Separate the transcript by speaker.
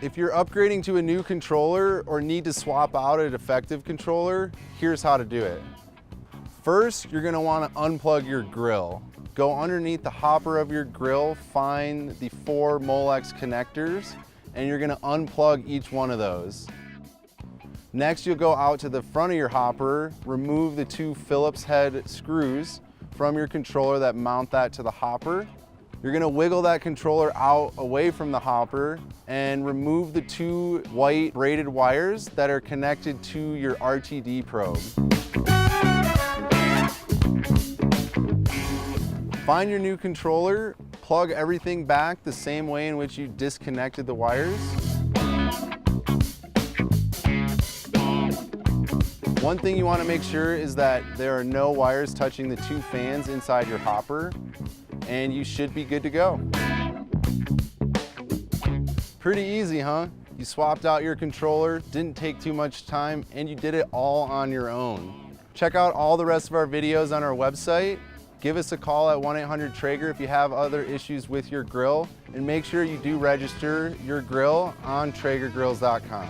Speaker 1: If you're upgrading to a new controller or need to swap out a defective controller, here's how to do it. First, you're gonna wanna unplug your grill. Go underneath the hopper of your grill, find the 4 Molex connectors, and you're gonna unplug each one of those. Next, you'll go out to the front of your hopper, remove the 2 Phillips head screws from your controller that mount that to the hopper. You're gonna wiggle that controller out away from the hopper and remove the 2 white braided wires that are connected to your RTD probe. Find your new controller, plug everything back the same way in which you disconnected the wires. One thing you want to make sure is that there are no wires touching the 2 fans inside your hopper, and you should be good to go. Pretty easy, huh? You swapped out your controller, didn't take too much time, and you did it all on your own. Check out all the rest of our videos on our website. Give us a call at 1-800-TRAEGER if you have other issues with your grill, and make sure you do register your grill on TraegerGrills.com.